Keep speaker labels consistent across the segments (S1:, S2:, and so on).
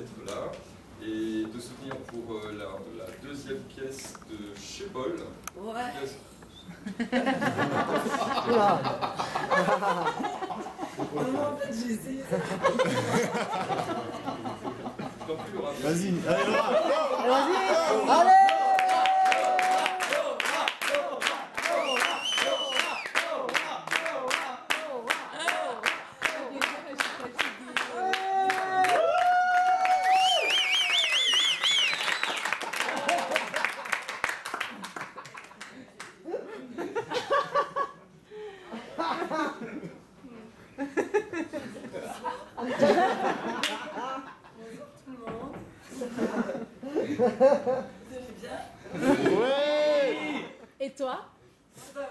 S1: d'être là et de soutenir pour la deuxième pièce de chez Paul.
S2: Ouais. Non, en fait, j'ai essayé ça.
S3: Vas-y, allez Laura.
S2: Vas-y, allez. Vous allez bien?
S3: Ouais.
S4: Et toi?
S2: Ça va.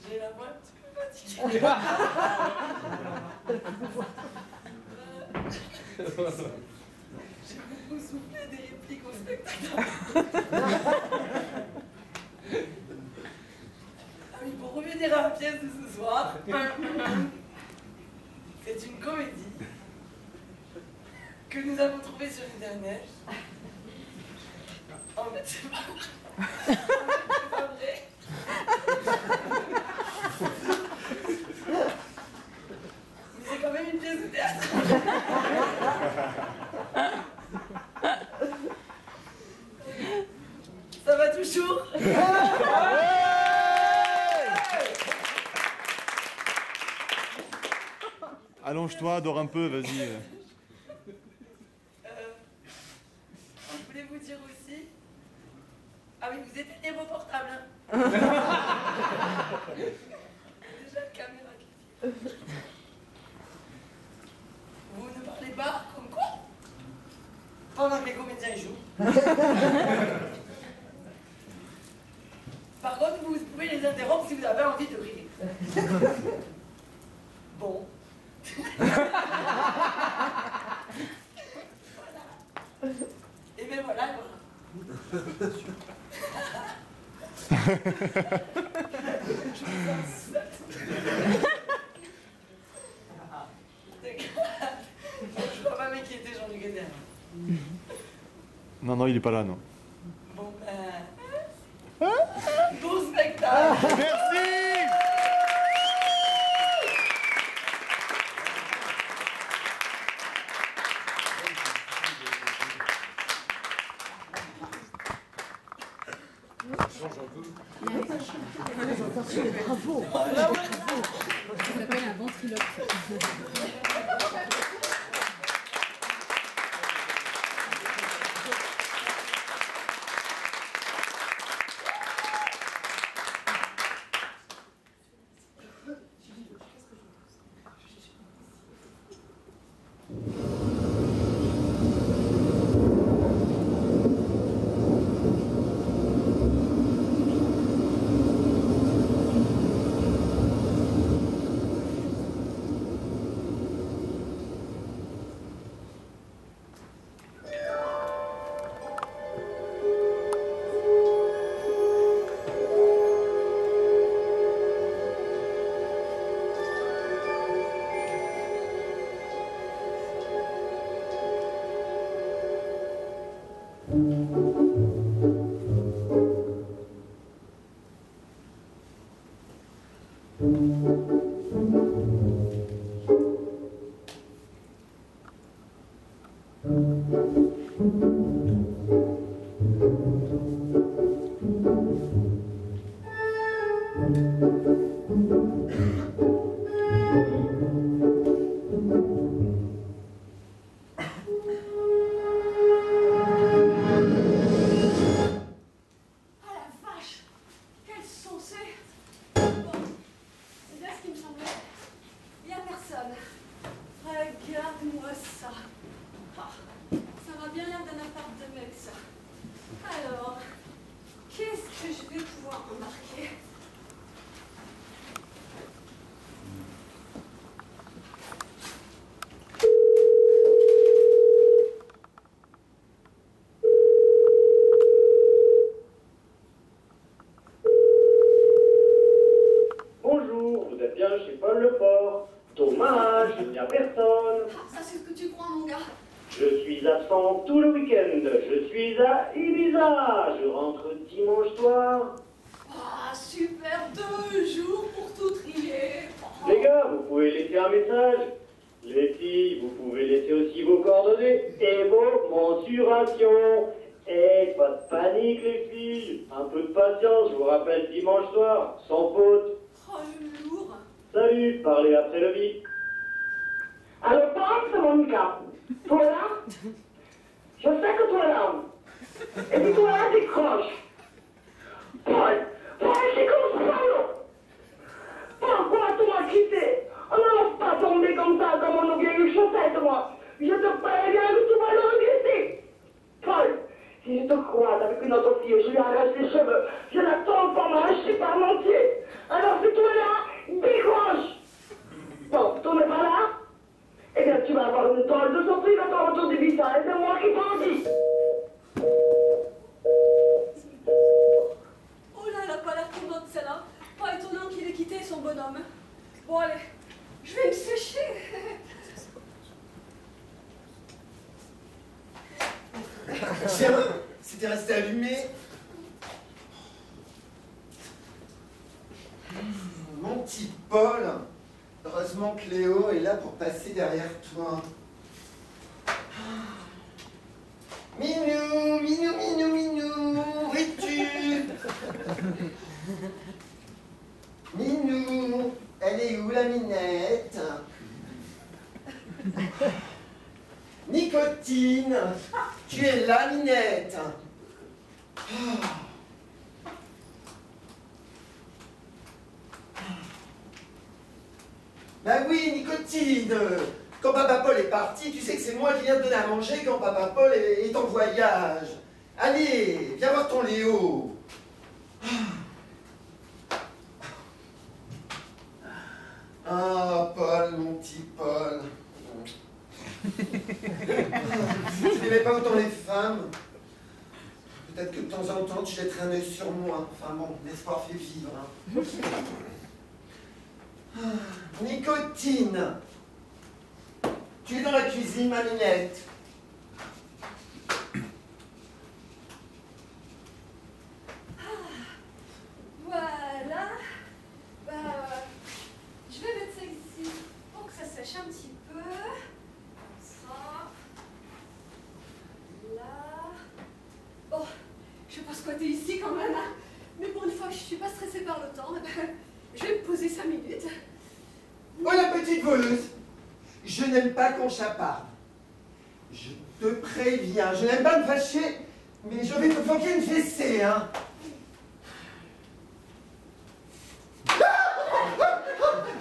S2: J'ai la voix un petit peu fatiguée. J'ai beaucoup soufflé des répliques au spectacle. Ah oui, pour revenir à la pièce de ce soir, c'est une comédie que nous avons trouvée sur internet. En fait, c'est pas vrai. Mais c'est quand même une pièce de théâtre. Ça va toujours?
S3: Allonge-toi, dors un peu, vas-y.
S2: Je voulais vous dire aussi... Ah oui, vous éteignez vos portables, hein. Déjà, la caméra qui tire. Vous ne parlez pas comme quoi? Pendant que les comédiens y jouent. Par contre, vous pouvez les interrompre si vous avez envie de rire. Bon. Voilà. Et bien voilà, voilà. Je dois pas m'inquiéter, Jean-Luc Guédin.
S3: Non, il est pas là, non.
S2: Bon, bon spectacle.
S3: Merci.
S4: Bravo. Ça s'appelle un ventriloque.
S2: Regarde-moi ça. Ah, ça m'a bien l'air d'un appart de mec, ça. Alors, qu'est-ce que je vais pouvoir remarquer?
S5: Bonjour, vous êtes bien chez Paul Leport. Dommage. il n'y a personne.
S2: Ah, ça, c'est ce que tu crois, mon gars.
S5: Je suis absent tout le week-end. Je suis à Ibiza. Je rentre dimanche soir.
S2: Ah, super, 2 jours pour tout trier. Oh.
S5: Les gars, vous pouvez laisser un message. Les filles, vous pouvez laisser aussi vos coordonnées et vos mensurations. Et pas de panique, les filles. Un peu de patience, je vous rappelle dimanche soir, sans faute.
S2: Oh, le lourd.
S5: Salut, parlez après le bip.
S6: Alors, parle, c'est Monica. Toi là? Je sais que toi là. Et puis toi là, décroche. Paul, c'est comme ça, là. Pourquoi tu m'as quitté? On ne laisse pas tomber comme ça dans mon vieille chaussette, moi. Je te préviens que tu vas le regretter. Paul, si je te croise avec une autre fille, je lui arrache les cheveux. Je la transforme en un parmentier. Alors, si toi là, décroche. Bon, tu n'es pas là? Eh bien, tu vas avoir une drôle de surprise à ton retour d'Ibiza, et c'est moi qui t'en dis.
S2: Oh là, elle a pas l'air contente, celle-là. Pas étonnant qu'il ait quitté son bonhomme. Bon, allez, je vais me sécher.
S7: Tiens, c'était resté allumé. Mon petit Paul, heureusement que Léo est là pour passer derrière toi. Minou, minou, minou, minou, où es-tu? Minou, elle est où la minette? Nicotine, tu es là, minette? Ben oui, Nicotine. Quand Papa Paul est parti, tu sais que c'est moi qui viens te donner à manger quand Papa Paul est en voyage. Allez, viens voir ton Léo. Ah, Paul, mon petit Paul. Tu n'aimais pas autant les femmes. Peut-être que de temps en temps, tu jetterais un œil sur moi. Enfin bon, l'espoir fait vivre. Hein. Nicotine. Tu es dans la cuisine, ma minette.
S2: Voilà. Bah, je vais mettre ça ici pour que ça sèche un petit peu. Ça. Là. Bon, je vais pas squatter ici quand même. Hein. Mais pour une fois que je suis pas stressée par le temps, je vais me poser 5 minutes.
S7: Oh, la petite voleuse. Je n'aime pas qu'on chaparde. Je te préviens, je n'aime pas me fâcher, mais je vais te flanquer une fessée, hein.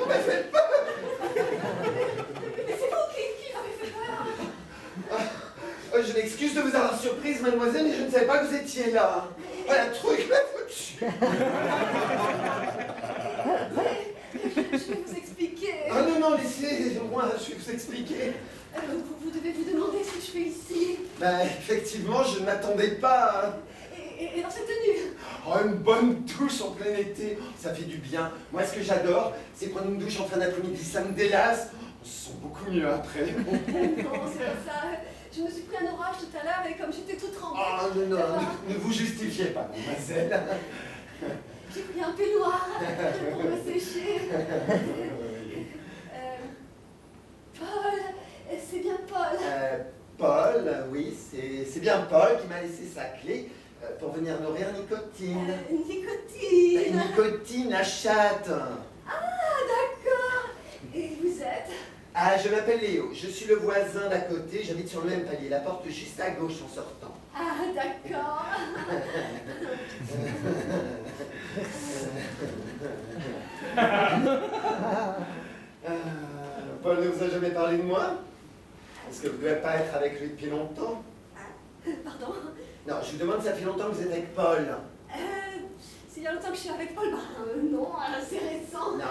S7: Mais faites peur.
S2: Mais c'est vous qui m'avez fait peur.
S7: Je m'excuse de vous avoir surprise, mademoiselle, mais je ne savais pas que vous étiez là. Oh, la truc m'a foutu.
S2: Je vais vous expliquer.
S7: Ah non, non, laissez-moi, je vais vous expliquer.
S2: Vous devez vous demander ce que je fais ici.
S7: Ben, effectivement, je ne m'attendais pas.
S2: Et dans cette tenue.
S7: Oh, une bonne douche en plein été, ça fait du bien. Moi, ce que j'adore, c'est prendre une douche en fin d'après-midi, ça me délasse. On se sent beaucoup mieux après.
S2: Non, c'est pas ça. Je me suis pris un orage tout à l'heure et comme j'étais toute trempée.
S7: Ah non, non, ne vous justifiez pas, mademoiselle.
S2: J'ai pris un peignoir pour me sécher. Paul, c'est bien Paul.
S7: Paul, oui, c'est bien Paul qui m'a laissé sa clé pour venir nourrir Nicotine.
S2: Nicotine.
S7: Nicotine, la chatte.
S2: Ah, d'accord. Et vous êtes?
S7: Ah, je m'appelle Léo, je suis le voisin d'à côté, j'habite sur le même palier, la porte juste à gauche en sortant.
S2: Ah, d'accord.
S7: Paul ne vous a jamais parlé de moi? Est-ce que vous ne devez pas être avec lui depuis longtemps?
S2: Pardon?
S7: Non, je vous demande, ça fait longtemps que vous êtes avec Paul.
S2: S'il y a longtemps que je suis avec Paul, non, c'est récent.
S7: Non,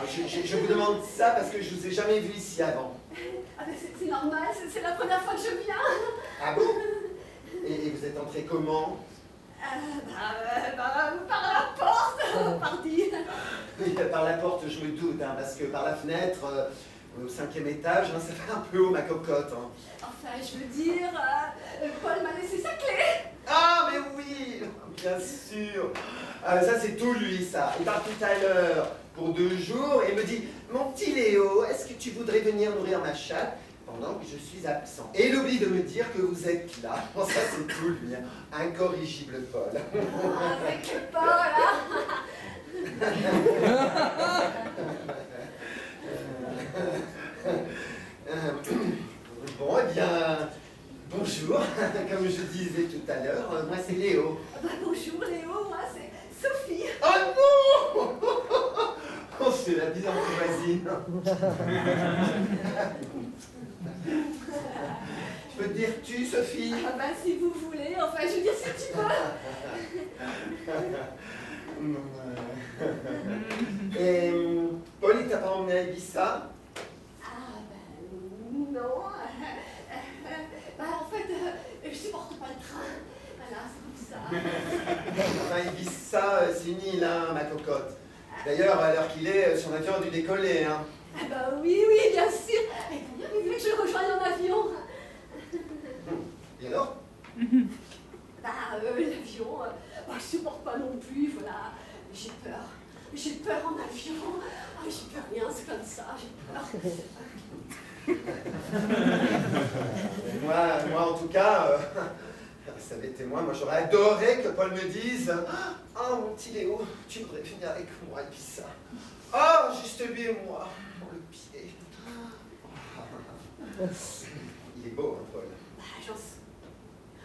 S7: je vous demande ça parce que je vous ai jamais vu ici avant.
S2: Ah ben c'est normal, c'est la première fois que je viens.
S7: Ah bon? Et vous êtes entré comment?
S2: Par la porte, pardi.
S7: Oui, par la porte, je me doute, hein, parce que par la fenêtre, On est au 5e étage, hein, ça fait un peu haut ma cocotte. Hein.
S2: Enfin, je veux dire, Paul m'a laissé sa clé.
S7: Ah, mais oui, bien sûr. Ça, c'est tout lui, ça. Il part tout à l'heure pour 2 jours et me dit « Mon petit Léo, est-ce que tu voudrais venir nourrir ma chatte pendant que je suis absent ?» Et il oublie de me dire que vous êtes là. Bon, ça, c'est tout lui. Hein. Incorrigible Paul.
S2: Avec Paul, là.
S7: Bon, eh bien, bonjour. Comme je disais tout à l'heure, moi c'est Léo.
S2: Bah, bonjour Léo, moi c'est Sophie.
S7: Oh non! Oh, c'est la vie entre voisines. Je peux te dire tu, Sophie?
S2: Ah bah si vous voulez, enfin je veux dire si tu veux.
S7: Et Paul, il t'a pas emmené à Ibiza?
S2: Ah ben non. Bah en fait, je supporte pas le train. Voilà, c'est comme ça.
S7: Enfin, Ibiza, c'est une île, hein, ma cocotte. D'ailleurs, à l'heure qu'il est, son avion a dû décoller, hein.
S2: Ah bah oui, bien sûr. Et d'ailleurs, il voulait que je le rejoigne en avion.
S7: Et alors?
S2: Bah l'avion, je supporte pas non plus, voilà. J'ai peur. J'ai peur en avion. Ah, j'y peux rien, c'est comme ça, j'ai peur.
S7: Moi, en tout cas, ça avait été moi j'aurais adoré que Paul me dise « Oh, mon petit Léo, tu voudrais venir avec moi, et puis ça. Oh, juste lui et moi. Oh, le pied. Il est beau, hein, Paul.
S2: Bah, j'en sais.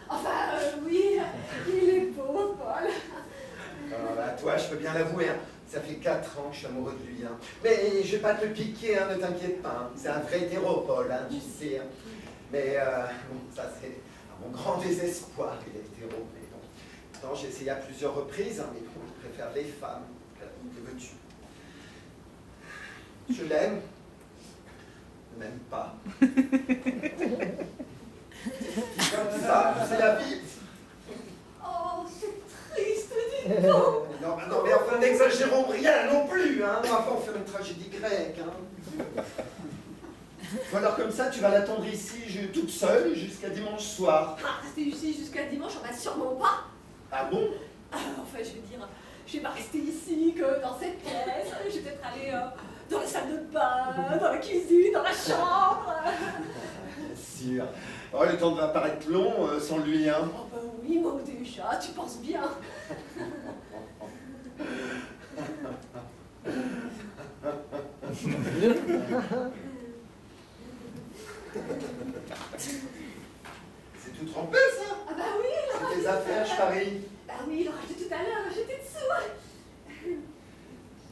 S2: Enfin, oui, il est beau, Paul.
S7: Bah, toi, je peux bien l'avouer, hein. Ça fait 4 ans que je suis amoureux de lui. Hein. Mais je vais pas te le piquer, hein, ne t'inquiète pas. Hein. C'est un vrai hétéro, Paul, hein, tu sais. Hein. Mais bon, ça c'est mon grand désespoir, il est hétéro. Mais bon, pourtant, j'ai essayé à plusieurs reprises, hein, mais bon, je préfère les femmes. Que veux-tu? Je l'aime. Je ne l'aime pas. Comme ça, c'est la vie.
S2: Oh, c'est triste, dis donc.
S7: Non, mais enfin, n'exagérons rien non plus, hein. On va pas en faire une tragédie grecque, hein. Ou alors comme ça, tu vas l'attendre ici, toute seule, jusqu'à dimanche soir.
S2: Ah, rester ici jusqu'à dimanche, bah sûrement pas.
S7: Ah bon?
S2: Enfin, je veux dire, je vais pas rester ici que dans cette pièce. Je vais peut-être aller dans la salle de bain, dans la cuisine, dans la chambre.
S7: Bien sûr. Oh, le temps va paraître long sans lui, hein.
S2: Oh bah oui, moi déjà, tu penses bien.
S7: C'est tout trempé, ça?
S2: Ah bah oui,
S7: C'est tes affaires, je parie.
S2: Bah oui, l'orage de tout à l'heure, j'étais dessous.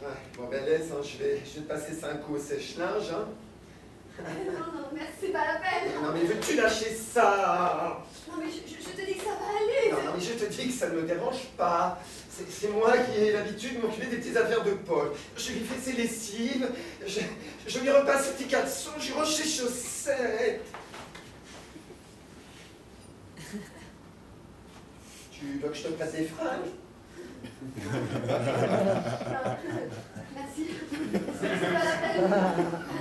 S7: Ouais, bon, ben laisse, hein, je vais te passer 5 coups au sèche-linge, hein.
S2: Non, merci, c'est pas la peine.
S7: Non, mais veux-tu lâcher ça?
S2: Non, mais je te dis que ça va aller.
S7: Non, mais je te dis que ça ne me dérange pas. C'est moi qui ai l'habitude de m'occuper des petites affaires de Paul. Je lui fais ses lessives, je lui repasse ses petits caleçons, je lui range ses chaussettes. Tu veux que je te passe des fringues?
S2: Merci. C'est pas la peine.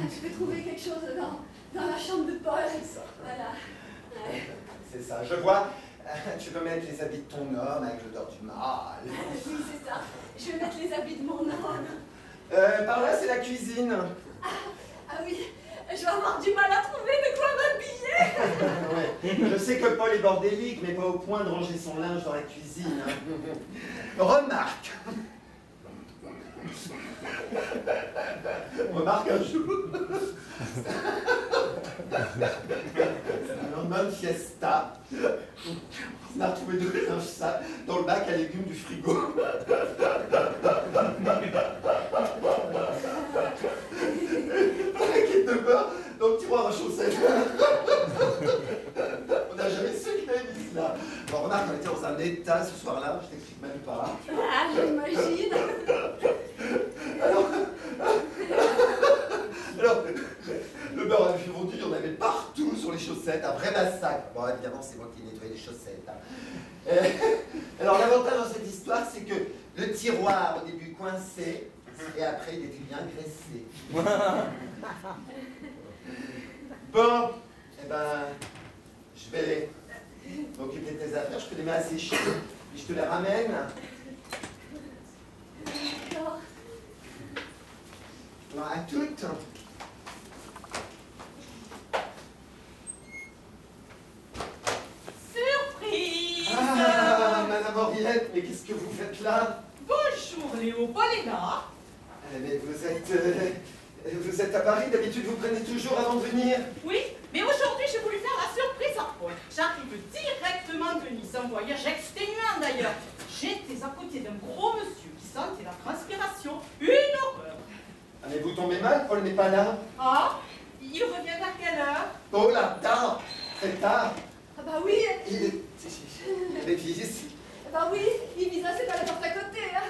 S2: Je vais trouver quelque chose dans la chambre de Paul. Voilà. Ouais.
S7: C'est ça, je vois. Tu veux mettre les habits de ton homme avec l'odeur du mal.
S2: Oui, c'est ça. Je vais mettre les habits de mon homme.
S7: Par là, c'est la cuisine.
S2: Ah oui, je vais avoir du mal à trouver de quoi m'habiller.
S7: Ouais. Je sais que Paul est bordélique, mais pas au point de ranger son linge dans la cuisine. Hein. Remarque un jour. Un lendemain de fiesta. On a retrouvé 2 linges sales dans le bac à légumes du frigo. Paquet de beurre dans le tiroir à chaussettes. On n'a jamais su qu'il avait mis là. Bon, remarque, on était dans un état ce soir-là, je t'explique même pas.
S2: Ah, j'imagine.
S7: Alors, le beurre avait fondu, il y en avait partout sur les chaussettes, un vrai massacre. Bon, évidemment, c'est moi qui ai nettoyé les chaussettes. Hein. Alors, l'avantage dans cette histoire, c'est que le tiroir, au début coincé, Et après, il était bien graissé. Bon, eh ben, je vais m'occuper de tes affaires. Je te les mets à sécher. Et je te les ramène.
S2: D'accord.
S7: Bon, à toutes.
S8: Surprise!
S7: Ah, Madame Henriette, mais qu'est-ce que vous faites là?
S8: Bonjour Léopoldina.
S7: Mais vous êtes à Paris, d'habitude vous prenez toujours avant de venir.
S8: Oui, mais aujourd'hui j'ai voulu faire la surprise à Paul. J'arrive directement de Nice, un voyage exténuant d'ailleurs. J'étais à côté d'un gros monsieur qui sentait la transpiration, une horreur.
S7: Ah, mais vous tombez mal, Paul n'est pas là.
S8: Ah, il revient à quelle heure?
S7: Oh là, tard, très tard.
S2: Ah bah oui,
S7: Il est... Bêtise.
S2: bah oui, Ibiza c'est pas la porte à côté. Hein.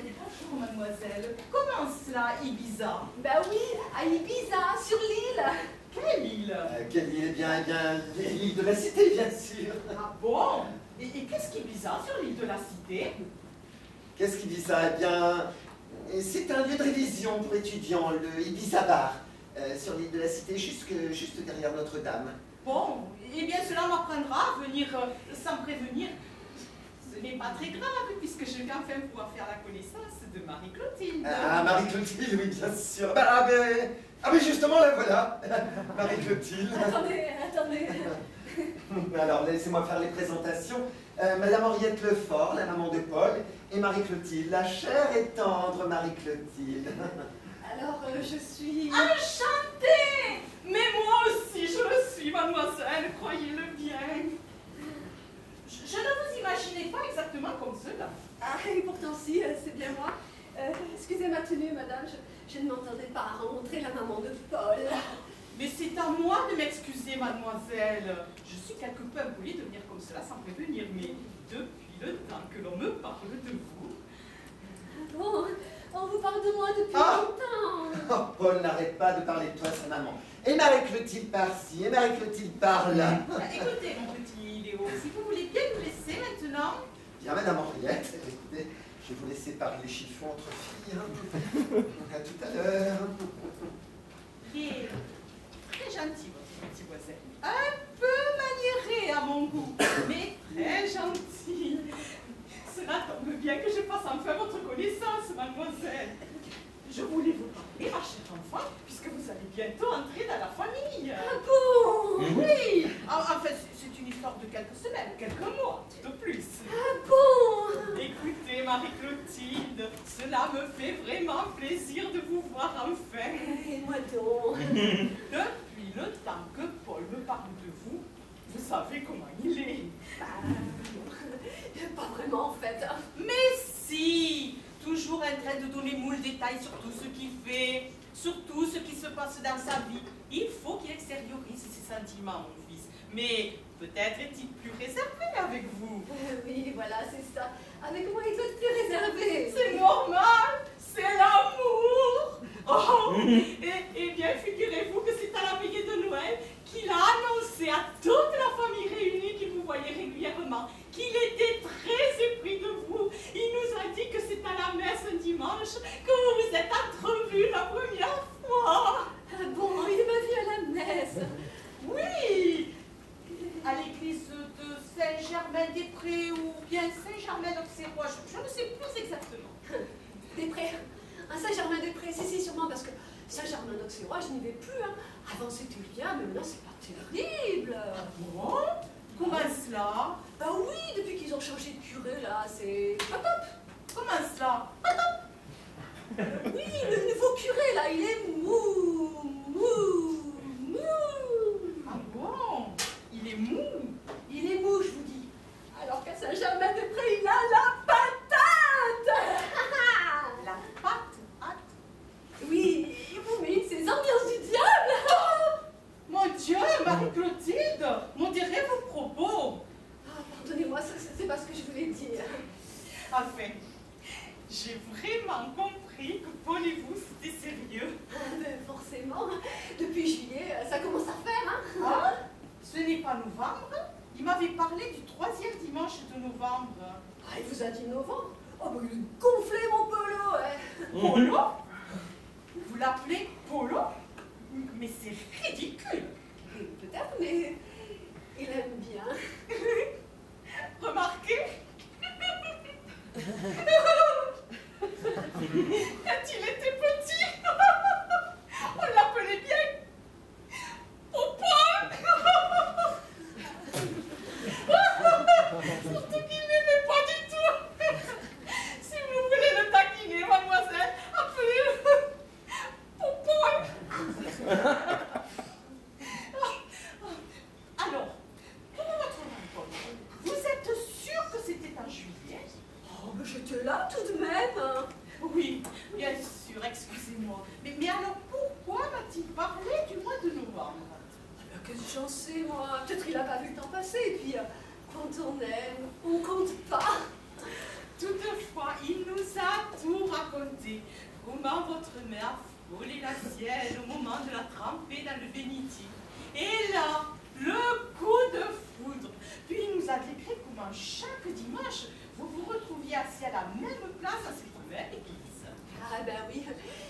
S8: Bonjour mademoiselle. Comment cela, Ibiza?
S2: Bah oui, à Ibiza, sur l'île.
S8: Quelle île?
S7: Quelle île? Eh bien, l'île de la Cité, bien sûr.
S8: Ah bon? Et qu'est-ce qu'Ibiza sur l'île de la Cité?
S7: Qu'est-ce qui dit ça? Eh bien, c'est un lieu de révision pour étudiants, le Ibiza Bar, sur l'île de la Cité, juste derrière Notre-Dame.
S8: Bon, eh bien cela m'apprendra à venir sans prévenir. Ce n'est pas très grave, puisque je vais enfin pouvoir faire la connaissance de Marie-Clotilde.
S7: Ah, Marie-Clotilde, oui, bien sûr. Mais justement, la voilà, Marie-Clotilde.
S2: Attendez.
S7: Alors, laissez-moi faire les présentations. Madame Henriette Lefort, la maman de Paul, et Marie-Clotilde, la chère et tendre Marie-Clotilde.
S2: Alors, je suis...
S8: Enchantée! Mais moi aussi, je le suis, mademoiselle, croyez-le bien. Je ne vous imaginais pas exactement comme cela.
S2: Ah, et pourtant si, c'est bien moi. Excusez ma tenue, madame, je ne m'entendais pas rencontrer la maman de Paul.
S8: Mais c'est à moi de m'excuser, mademoiselle. Je suis quelque peu impolie de venir comme cela sans prévenir, mais depuis le temps que l'on me parle de vous...
S2: Bon, on vous parle de moi depuis
S7: Ah.
S2: longtemps.
S7: Oh, Paul n'arrête pas de parler de toi, sa maman. Et Marie-Clotilde par-ci, et Marie-Clotilde par-là.
S8: Écoutez, mon petit Léo, si vous voulez bien nous laisser maintenant...
S7: Bien, Madame Henriette, écoutez, je vais vous laisser parler les chiffons entre filles. Hein. À tout à l'heure.
S8: Très, très gentil, votre petit voisin. Un peu maniéré à mon goût, mais très gentil. Cela tombe bien que je fasse enfin votre connaissance, mademoiselle. Je voulais vous parler, ma chère enfant, puisque vous allez bientôt entrer dans la famille.
S2: Ah bon?
S8: Oui. Enfin, c'est une histoire de quelques semaines, quelques mois, tout au plus.
S2: Ah bon?
S8: Écoutez, Marie-Clotilde, cela me fait vraiment plaisir de vous voir enfin.
S2: Et moi donc?
S8: Depuis le temps que Paul me parle de vous, vous savez comment il est.
S2: Pas vraiment en fait.
S8: Mais si! Toujours en train de donner moult détails sur tout ce qu'il fait, sur tout ce qui se passe dans sa vie. Il faut qu'il extériorise ses sentiments, mon fils. Mais peut-être est-il plus réservé avec vous.
S2: Oui, voilà, c'est ça. Avec moi, il doit être plus réservé.
S8: C'est normal, c'est l'amour. Oh, et bien, figurez-vous que c'est à la veillée de Noël qu'il a annoncé à toute la famille réunie qui vous voyait régulièrement qu'il était très épris de vous. Il nous a dit que c'est à la messe un dimanche que vous vous êtes entrevus la première fois.
S2: Ah bon, il m'a vu à la messe.
S8: Oui, à l'église de Saint-Germain-des-Prés ou bien Saint-Germain-d'Auxerrois, je ne sais plus exactement.
S2: Des-Prés. Un Saint-Germain-des-Prés, si, sûrement, parce que Saint-Germain-d'Auxerrois, je n'y vais plus. Hein. Avant, c'était bien, mais maintenant, c'est pas terrible.
S8: Bon, comment cela?
S2: Bah oui, depuis qu'ils ont changé de curé, là, c'est pas top.
S8: Comment cela?
S2: Oui, le nouveau curé, là, il est mou.
S8: Ah bon? Il est mou?
S2: Il est mou, je vous dis. Alors qu'à Saint-Germain-des-Prés, il a la patate.
S8: La patate?
S2: Oui, mais c'est ambiance du diable.
S8: Mon Dieu, Marie-Clotilde, modérez vos propos.
S2: Ah, pardonnez-moi, c'est pas ce que je voulais dire.
S8: Enfin, j'ai vraiment compris que Paul et vous, c'était sérieux.
S2: Ah, ben, forcément, depuis juillet, ça commence à faire, hein.
S8: Ah, ce n'est pas novembre? Il m'avait parlé du 3e dimanche de novembre.
S2: Ah, il vous a dit novembre? Oh, ben, il est gonflé, mon polo, ouais.
S8: Polo? Vous l'appelez Polo? Mais c'est ridicule.
S2: Peut-être, mais il aime bien.
S8: Remarquez? Quand il était petit, on l'appelait bien Popol. Surtout qu'il n'aimait pas du tout. Si vous voulez le taquiner, mademoiselle, appelez-le Popol. Alors, comment va votre Paul? Vous êtes sûr que c'était en juillet?
S2: Oh, mais j'étais là tout de même.
S8: Oui, bien sûr, excusez-moi. Mais alors, pourquoi m'a-t-il parlé du mois de novembre?
S2: Ah, qu'est-ce que j'en sais, moi? Peut-être il a pas vu le temps passer, et puis, quand on aime, on compte pas.
S8: Toutefois, il nous a tout raconté. Comment votre mère frôlait la sienne au moment de la tremper dans le bénitier. Et là, le coup de foudre. Puis il nous a décrit comment chaque dimanche, vous vous retrouviez assis à la même place à cette même église.
S2: Ah ben oui,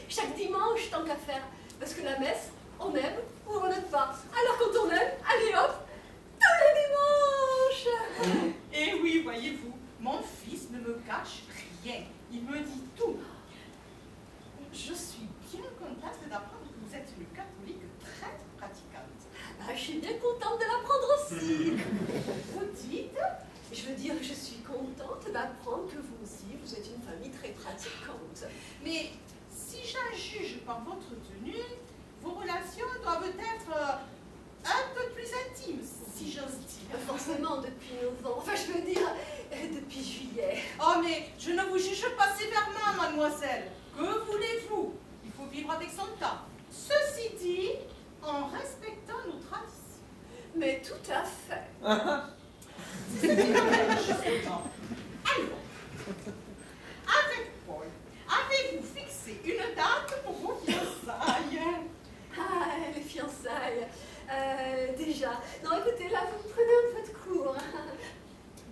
S2: chaque dimanche, tant qu'à faire. Parce que la messe, on aime ou on n'aime pas. Alors quand on aime, allez hop, tous les dimanches.
S8: Et oui, voyez-vous, mon fils ne me cache rien. Il me dit tout. Je suis bien contente d'apprendre que vous êtes une catholique très pratiquante.
S2: Ah, je suis bien contente de l'apprendre aussi.
S8: Vous dites?
S2: Je veux dire, je suis contente d'apprendre que vous aussi, vous êtes une famille très pratiquante.
S8: Mais si j'en juge par votre tenue, vos relations doivent être un peu plus intimes, si j'ose dire.
S2: Forcément, depuis novembre, enfin je veux dire, depuis juillet.
S8: Oh, mais je ne vous juge pas sévèrement, mademoiselle. Que voulez-vous? Il faut vivre avec son temps. Ceci dit, en respectant nos traditions.
S2: Mais tout à fait.
S8: C'est quand même justement. Alors, avec Paul, avez-vous fixé une date pour vos fiançailles?
S2: Ah, les fiançailles. Déjà. Non, écoutez, là, vous me prenez un peu de cours.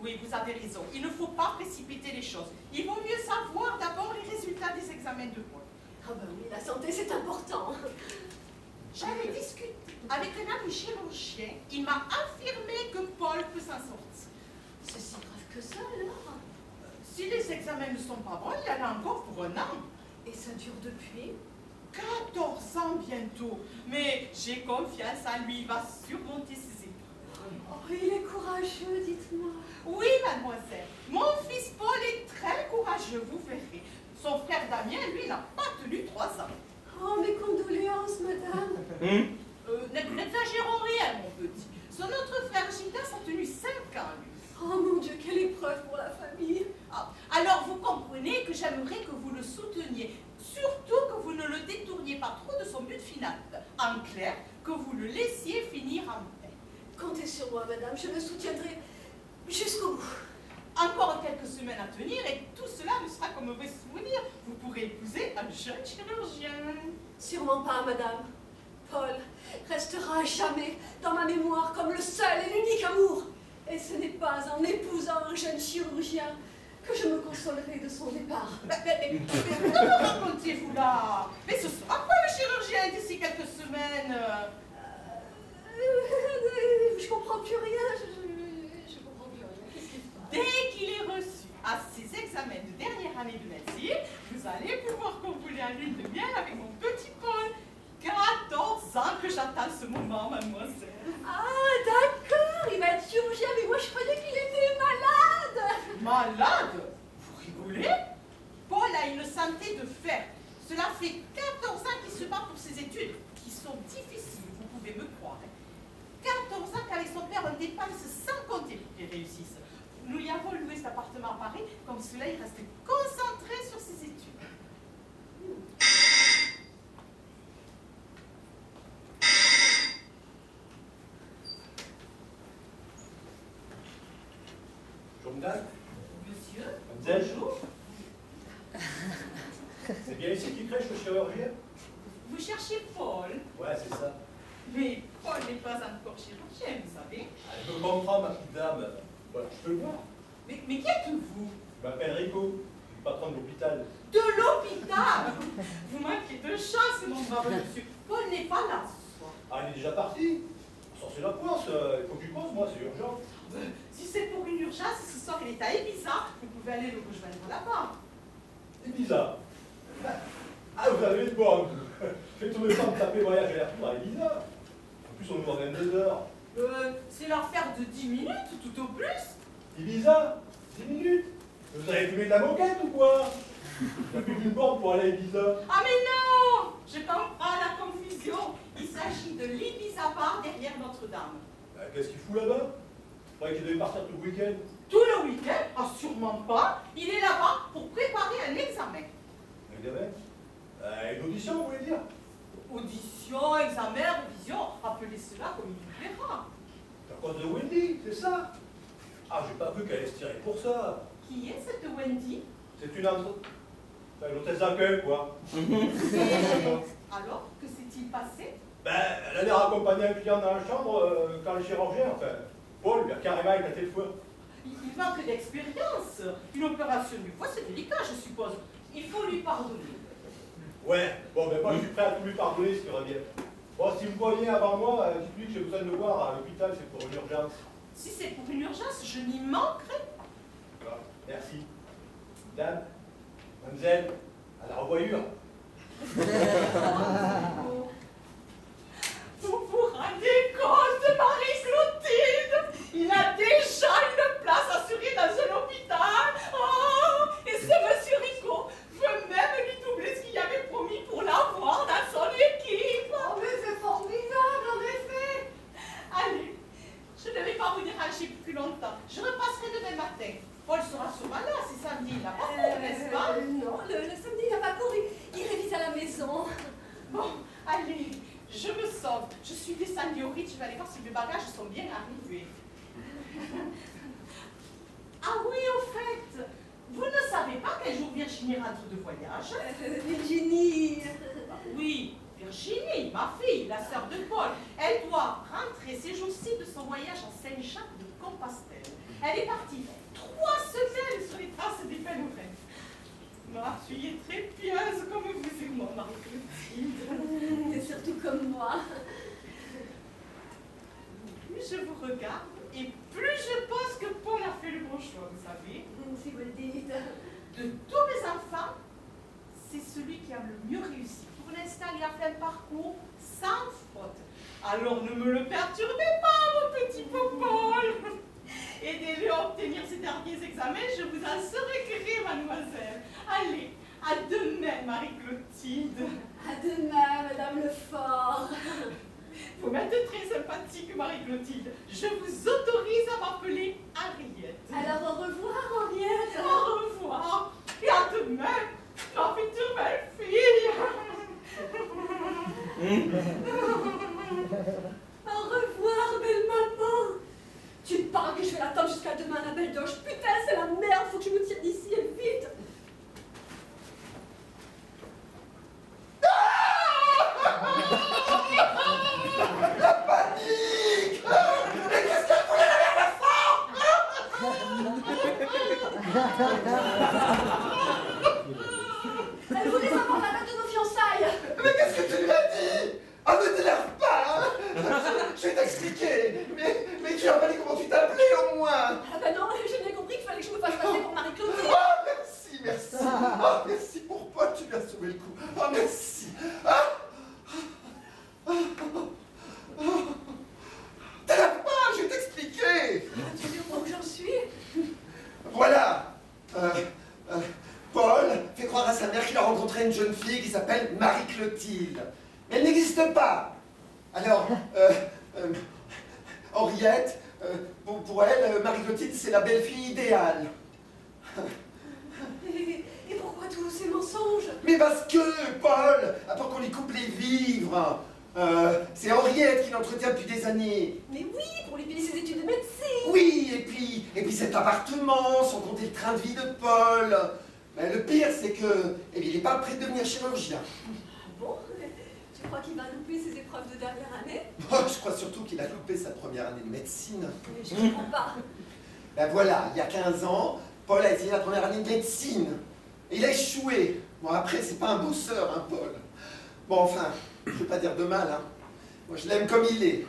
S8: Oui, vous avez raison. Il ne faut pas précipiter les choses. Il vaut mieux savoir d'abord les résultats des examens de Paul.
S2: Ah ben oui, la santé, c'est important.
S8: J'avais discuté avec un ami chirurgien. Il m'a affirmé que Paul peut s'en sortir.
S2: C'est si grave que ça, alors?
S8: Si les examens ne sont pas bons, il y en a encore pour un an.
S2: Et ça dure depuis?
S8: 14 ans bientôt. Mais j'ai confiance en lui, il va surmonter ses épreuves.
S2: Oh, il est courageux, dites-moi.
S8: Oui, mademoiselle. Mon fils Paul est très courageux, vous verrez. Son frère Damien, lui, n'a pas tenu 3 ans.
S2: Oh, mes condoléances, madame.
S8: N'exagérons rien, mon petit. Son autre frère Gildas a tenu 5 ans, lui.
S2: Oh mon Dieu, quelle épreuve pour la famille.
S8: Ah, alors vous comprenez que j'aimerais que vous le souteniez. Surtout que vous ne le détourniez pas trop de son but final. En clair, que vous le laissiez finir en paix.
S2: Comptez sur moi, madame, je le soutiendrai jusqu'au bout.
S8: Encore quelques semaines à tenir et tout cela ne sera qu'un mauvais souvenir. Vous pourrez épouser un jeune chirurgien.
S2: Sûrement pas, madame. Paul restera à jamais dans ma mémoire comme le seul et l'unique amour. Et ce n'est pas en épousant un jeune chirurgien que je me consolerai de son départ.
S8: Mais que me racontez-vous là? Mais ce sera quoi le chirurgien d'ici quelques semaines?
S2: Je comprends plus rien. Je comprends plus rien. Qu'est-ce qui se passe?
S8: Dès qu'il est reçu à ses examens de dernière année de médecine, vous allez pouvoir composer en lune de miel avec mon petit Paul. 14 ans que j'attends ce moment, mademoiselle.
S2: Ah, d'accord, il va être chirurgien, mais moi je croyais qu'il était malade.
S8: Malade? Vous rigolez? Paul a une santé de fer. Cela fait 14 ans qu'il se bat pour ses études, qui sont difficiles, vous pouvez me croire. 14 ans qu'avec son père, on dépense sans compter pour qu'il réussisse. Nous y avons loué cet appartement à Paris, comme cela il reste concentré sur ses études.
S9: Bonjour, madame.
S8: Monsieur,
S9: Mademoiselle.
S8: bonjour.
S9: C'est bien ici qu'il crèche le chirurgien?
S8: Vous cherchez Paul,
S9: Ouais, c'est ça.
S8: mais Paul n'est pas encore chirurgien, vous savez.
S9: Ah, je comprends, ma petite dame. Voilà, je peux le voir.
S8: Mais qui êtes-vous?
S9: Je m'appelle Rico. patron de l'hôpital.
S8: De l'hôpital. Vous manquez de chance, mon brave monsieur. Paul n'est pas là ce soir.
S9: Ah, il est déjà parti. Sans c'est la poisse, il faut que tu poses, moi, c'est urgent.
S8: Si c'est pour une urgence, ce soir il est à Ibiza, vous pouvez aller le rejoindre là-bas.
S9: Ibiza. Ah, vous avez une bonne. Fais tout le temps de taper voyage et retour à Ibiza. En plus, on nous ordonne 2 heures.
S8: C'est l'affaire de 10 minutes, tout au plus.
S9: Ibiza 10 minutes. Vous avez fumé de la moquette ou quoi? Il n'y a plus qu'une borne pour aller à Ibiza.
S8: Ah mais non! Je comprends la confusion. Il s'agit de l'Ibiza Bar derrière Notre-Dame.
S9: Qu'est-ce qu'il fout là-bas? Je croyais qu'il devait partir tout le week-end.
S8: Tout le week-end? Ah, sûrement pas. Il est là-bas pour préparer un examen.
S9: Un examen? Une audition, vous voulez dire?
S8: Audition, examen, révision, appelez cela comme il vous plaira.
S9: C'est à cause de Wendy, c'est ça? Ah, j'ai pas vu qu'elle allait se tirer pour ça.
S8: Qui est cette Wendy?
S9: C'est une hôtesse d'accueil, quoi.
S8: Alors, que s'est-il passé?
S9: Ben, elle allait raccompagner un client dans la chambre quand le chirurgien, enfin, Paul, lui a carrément éclaté le foie.
S8: Il manque d'expérience. Une opération du foie, c'est délicat, je suppose. Il faut lui pardonner.
S9: Ouais, bon, ben moi je suis prêt à tout lui pardonner, ce qui revient. Bon, si vous voyez avant moi, dites-lui que j'ai besoin de le voir à l'hôpital, c'est pour une urgence.
S8: Si c'est pour une urgence, je n'y manquerai pas.
S9: Voilà, merci. Dame, mademoiselle, à la revoyure.
S8: Vous vous rendez compte de Marie-Clotilde? Il a déjà une place assurée dans un hôpital. Oh, et ce monsieur Rico veut même lui doubler ce qu'il avait promis pour l'avoir dans son équipe.
S2: Oh, mais c'est formidable, en effet.
S8: Allez, je ne vais pas vous déranger plus longtemps. Je repasserai demain matin. Paul sera sûrement là, c'est samedi, il n'a pas cours, n'est-ce pas?
S2: Non, le samedi, il n'a pas cours, il révise à la maison.
S8: Bon, allez, je me sauve. Je suis descendue au Ritz, je vais aller voir si mes bagages sont bien arrivés. Ah oui, au fait, vous ne savez pas quel jour Virginie rentre de voyage?
S2: Virginie.
S8: Oui, Virginie, ma fille, la sœur de Paul. Elle doit rentrer ces jours-ci de son voyage à Saint-Jacques de Compostelle. Elle est partie 3 semaines sur les traces des pèlerins. Tu es très pieuse comme vous et moi, Marie-Clotilde.
S2: Et surtout comme moi.
S8: Plus je vous regarde, et plus je pense que Paul a fait le bon choix, vous savez.
S2: Si vous le dites.
S8: De tous mes enfants, c'est celui qui a le mieux réussi. Pour l'instant, il a fait un parcours sans faute. Alors ne me le perturbez pas, mon petit Paul. Aidez-le à obtenir ses derniers examens, je vous en serai gré, mademoiselle. Allez, à demain, Marie-Clotilde.
S2: À demain, Madame Lefort.
S8: Vous m'êtes très sympathique, Marie-Clotilde. Je vous autorise à m'appeler Henriette.
S2: Alors, au revoir, Henriette.
S8: Au revoir. Et à demain, ma future belle-fille.
S2: Au revoir, belle maman. Tu parles que je vais l'attendre jusqu'à demain, la belle doge. Putain, c'est la merde, faut que je me tire d'ici et vite.
S7: La panique! Mais qu'est-ce qu'elle voulait la merde
S2: Elle voulait savoir la date de nos fiançailles.
S7: Mais qu'est-ce que tu lui as dit? Ah, ne t'énerve pas, hein. Je vais t'expliquer. Mais tu n'as pas dit comment tu t'appelais au moins.
S2: Ah ben non, j'ai bien compris qu'il fallait que je me fasse passer pour Marie-Clotilde.
S7: Oh, merci. Oh, merci pour Paul, tu lui as sauvé le coup. Oh, merci. T'énerve pas, je vais t'expliquer.
S2: Tu veux pas où j'en suis?
S7: Voilà. Paul fait croire à sa mère qu'il a rencontré une jeune fille qui s'appelle Marie-Clotilde. Mais elle n'existe pas. Alors, Henriette, pour elle, Marie-Clotilde, c'est la belle-fille idéale.
S2: Et pourquoi tous ces mensonges?
S7: Mais parce que, Paul, attends qu'on lui coupe les vivres. C'est Henriette qui l'entretient depuis des années.
S2: Mais oui, pour lui payer ses études de médecine.
S7: Oui, et puis cet appartement, sans compter le train de vie de Paul. Mais le pire, c'est que, il n'est pas prêt de devenir chirurgien.
S2: Bon, tu crois qu'il va louper ses épreuves de dernière année?
S7: Je crois surtout qu'il a loupé sa première année de médecine.
S2: Mais je comprends pas.
S7: Ben voilà, il y a 15 ans, Paul a essayé la première année de médecine. Il a échoué. Bon, après, c'est pas un bosseur, hein, Paul. Bon, enfin, je veux pas dire de mal, hein. Moi, je l'aime comme il est.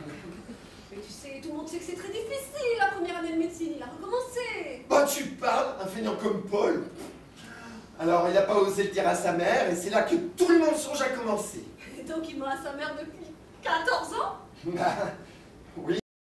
S2: Mais tu sais, tout le monde sait que c'est très difficile, la première année de médecine, il a recommencé.
S7: Bah, tu parles, un feignant comme Paul. Alors, il a pas osé le dire à sa mère, et c'est là que tout le monde songe à commencer.
S2: Et donc il ment à sa mère depuis 14 ans?
S7: Bah, oui.